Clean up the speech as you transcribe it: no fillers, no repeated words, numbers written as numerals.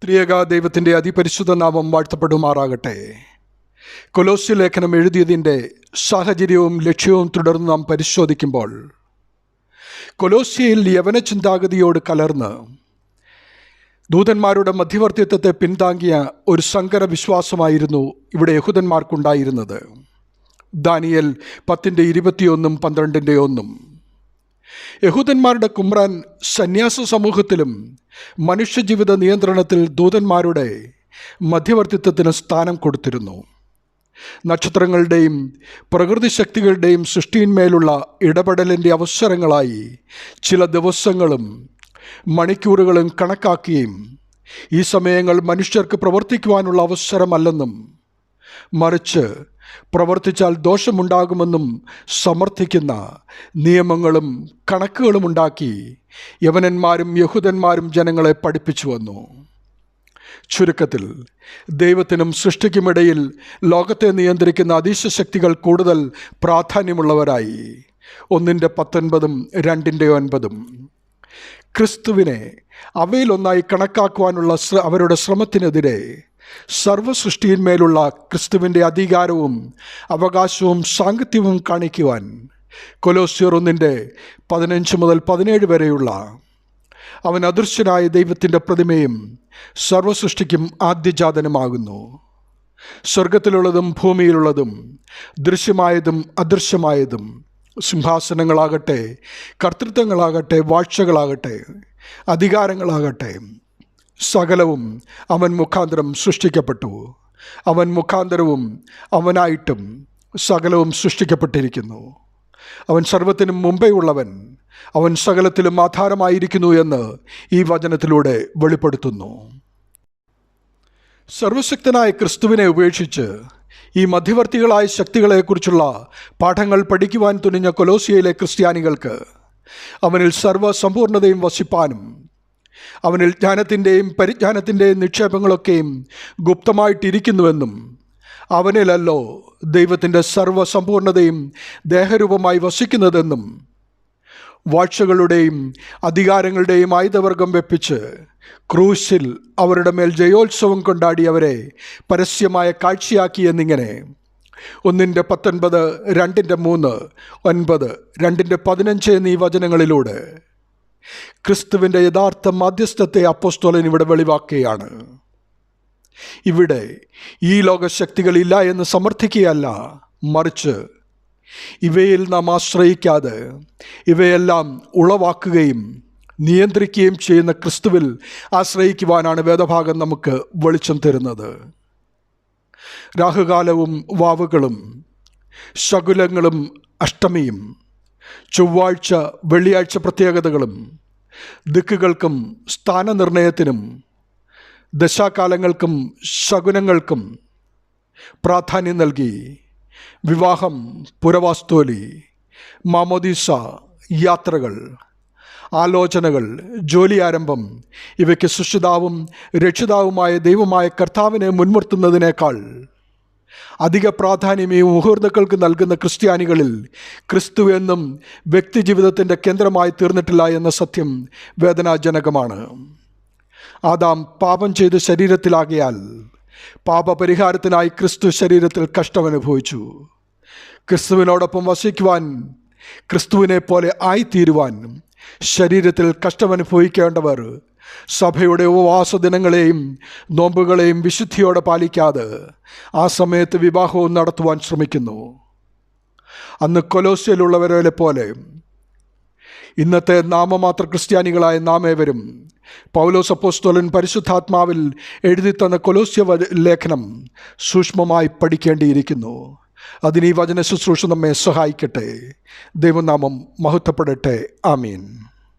ത്രിയേക ദൈവത്തിൻ്റെ അതിപരിശുദ്ധ നാമം വാഴ്ത്തപ്പെടുമാറാകട്ടെ. കൊലോസ്യ ലേഖനം എഴുതിയതിൻ്റെ സാഹചര്യവും ലക്ഷ്യവും തുടർന്ന് നാം പരിശോധിക്കുമ്പോൾ, കൊലോസ്യയിൽ യവന ചിന്താഗതിയോട് കലർന്ന് ദൂതന്മാരുടെ മധ്യവർത്തിത്വത്തെ പിന്താങ്ങിയ ഒരു സങ്കര വിശ്വാസമായിരുന്നു ഇവിടെ യഹൂദന്മാർക്കുണ്ടായിരുന്നത്. ദാനിയേൽ 10:21-12 യഹൂദന്മാരുടെ കുമ്രാൻ സന്യാസ സമൂഹത്തിലും മനുഷ്യജീവിത നിയന്ത്രണത്തിൽ ദൂതന്മാരുടെ മധ്യവർത്തിത്വത്തിന് സ്ഥാനം കൊടുത്തിരുന്നു. നക്ഷത്രങ്ങളുടെയും പ്രകൃതി ശക്തികളുടെയും സൃഷ്ടിയിന്മേലുള്ള ഇടപെടലിൻ്റെ അവസരങ്ങളായി ചില ദിവസങ്ങളും മണിക്കൂറുകളും കണക്കാക്കുകയും ഈ സമയങ്ങൾ മനുഷ്യർക്ക് പ്രവർത്തിക്കുവാനുള്ള അവസരമല്ലെന്നും മറിച്ച് പ്രവർത്തിച്ചാൽ ദോഷമുണ്ടാകുമെന്നും സമർത്ഥിക്കുന്ന നിയമങ്ങളും കണക്കുകളും ഉണ്ടാക്കി യവനന്മാരും യഹൂദന്മാരും ജനങ്ങളെ പഠിപ്പിച്ചു വന്നു. ചുരുക്കത്തിൽ, ദൈവത്തിനും സൃഷ്ടിക്കുമിടയിൽ ലോകത്തെ നിയന്ത്രിക്കുന്ന അതീശശക്തികൾ കൂടുതൽ പ്രാധാന്യമുള്ളവരായി. 1:19, 2:9 ക്രിസ്തുവിനെ അവയിലൊന്നായി കണക്കാക്കുവാനുള്ള അവരുടെ ശ്രമത്തിനെതിരെ സർവ്വസൃഷ്ടിയിന്മേലുള്ള ക്രിസ്തുവിൻ്റെ അധികാരവും അവകാശവും സാങ്കത്യവും കാണിക്കുവാൻ കൊലോസ്യർ 1:15-17 വരെയുള്ള അവൻ അദൃശ്യനായ ദൈവത്തിൻ്റെ പ്രതിമയും സർവ്വസൃഷ്ടിക്കും ആദ്യജാതനുമാകുന്നു. സ്വർഗത്തിലുള്ളതും ഭൂമിയിലുള്ളതും ദൃശ്യമായതും അദൃശ്യമായതും, സിംഹാസനങ്ങളാകട്ടെ, കർത്തൃത്വങ്ങളാകട്ടെ, വാഴ്ചകളാകട്ടെ, അധികാരങ്ങളാകട്ടെ, സകലവും അവൻ മുഖാന്തരം സൃഷ്ടിക്കപ്പെട്ടു. അവൻ മുഖാന്തരവും അവനായിട്ടും സകലവും സൃഷ്ടിക്കപ്പെട്ടിരിക്കുന്നു. അവൻ സർവ്വത്തിനും മുമ്പേ ഉള്ളവൻ, അവൻ സകലത്തിലും ആധാരമായിരിക്കുന്നു എന്ന് ഈ വചനത്തിലൂടെ വെളിപ്പെടുത്തുന്നു. സർവശക്തനായ ക്രിസ്തുവിനെ ഉപേക്ഷിച്ച് ഈ മധ്യവർത്തികളായ ശക്തികളെക്കുറിച്ചുള്ള പാഠങ്ങൾ പഠിക്കുവാൻ തുനിഞ്ഞ കൊലോസ്യയിലെ ക്രിസ്ത്യാനികൾക്ക് അവനിൽ സർവ്വസമ്പൂർണതയും വസിപ്പാനും അവനിൽ ജ്ഞാനത്തിൻ്റെയും പരിജ്ഞാനത്തിൻ്റെയും നിക്ഷേപങ്ങളൊക്കെയും ഗുപ്തമായിട്ടിരിക്കുന്നുവെന്നും അവനിലല്ലോ ദൈവത്തിൻ്റെ സർവ്വസമ്പൂർണതയും ദേഹരൂപമായി വസിക്കുന്നതെന്നും വാഴ്ചകളുടെയും അധികാരങ്ങളുടെയും ആയുധവർഗം വെപ്പിച്ച് ക്രൂശിൽ അവരുടെ മേൽ ജയോത്സവം കൊണ്ടാടി അവരെ പരസ്യമായ കാഴ്ചയാക്കി എന്നിങ്ങനെ 1:19, 2:3, 9, 2:15 എന്നീ വചനങ്ങളിലൂടെ ക്രിസ്തുവിൻ്റെ യഥാർത്ഥ മാധ്യസ്ഥത്തെ അപ്പോസ്തലൻ ഇവിടെ വെളിവാക്കുകയാണ്. ഇവിടെ ഈ ലോകശക്തികളില്ല എന്ന് സമർത്ഥിക്കുകയല്ല, മറിച്ച് ഇവയിൽ നാം ആശ്രയിക്കാതെ ഇവയെല്ലാം ഉളവാക്കുകയും നിയന്ത്രിക്കുകയും ചെയ്യുന്ന ക്രിസ്തുവിൽ ആശ്രയിക്കുവാനാണ് വേദഭാഗം നമുക്ക് വെളിച്ചം തരുന്നത്. രാഹുകാലവും വാവുകളും ശകുലങ്ങളും അഷ്ടമിയും ചൊവ്വാഴ്ച വെള്ളിയാഴ്ച പ്രത്യേകതകളും ദിക്കുകൾക്കും സ്ഥാനനിർണയത്തിനും ദശാകാലങ്ങൾക്കും ശകുനങ്ങൾക്കും പ്രാധാന്യം നൽകി വിവാഹം, പുരവാസ്തോലി, മാമോദീസ, യാത്രകൾ, ആലോചനകൾ, ജോലി ആരംഭം ഇവയ്ക്ക് സൃഷ്ടിതാവും രക്ഷിതാവുമായ ദൈവമായ കർത്താവിനെ മുൻനിർത്തുന്നതിനേക്കാൾ അധിക പ്രാധാന്യം ഈ മുഹൂർത്തങ്ങൾക്ക് നൽകുന്ന ക്രിസ്ത്യാനികളിൽ ക്രിസ്തു എന്നും വ്യക്തിജീവിതത്തിൻ്റെ കേന്ദ്രമായി തീർന്നിട്ടില്ല എന്ന സത്യം വേദനാജനകമാണ്. ആദാം പാപം ചെയ്ത് ശരീരത്തിലാകിയാൽ പാപപരിഹാരത്തിനായി ക്രിസ്തു ശരീരത്തിൽ കഷ്ടമനുഭവിച്ചു. ക്രിസ്തുവിനോടൊപ്പം വസിക്കുവാൻ, ക്രിസ്തുവിനെ പോലെ ആയിത്തീരുവാൻ ശരീരത്തിൽ കഷ്ടമനുഭവിക്കേണ്ടവർ സഭയുടെ ഉപവാസ ദിനങ്ങളെയും നോമ്പുകളെയും വിശുദ്ധിയോടെ പാലിക്കാതെ ആ സമയത്ത് വിവാഹവും നടത്തുവാൻ ശ്രമിക്കുന്നു. അന്ന് കൊലോസ്യയിലുള്ളവരെ പോലെ ഇന്നത്തെ നാമമാത്ര ക്രിസ്ത്യാനികളായ നാം ഏവരും പൗലോസ് അപ്പോസ്തലൻ പരിശുദ്ധാത്മാവിൽ എഴുതിത്തന്ന കൊലോസ്യ ലേഖനം സൂക്ഷ്മമായി പഠിക്കേണ്ടിയിരിക്കുന്നു. അതിന് ഈ വചന ശുശ്രൂഷ നമ്മെ സഹായിക്കട്ടെ. ദൈവനാമം മഹത്വപ്പെടട്ടെ. ആമീൻ.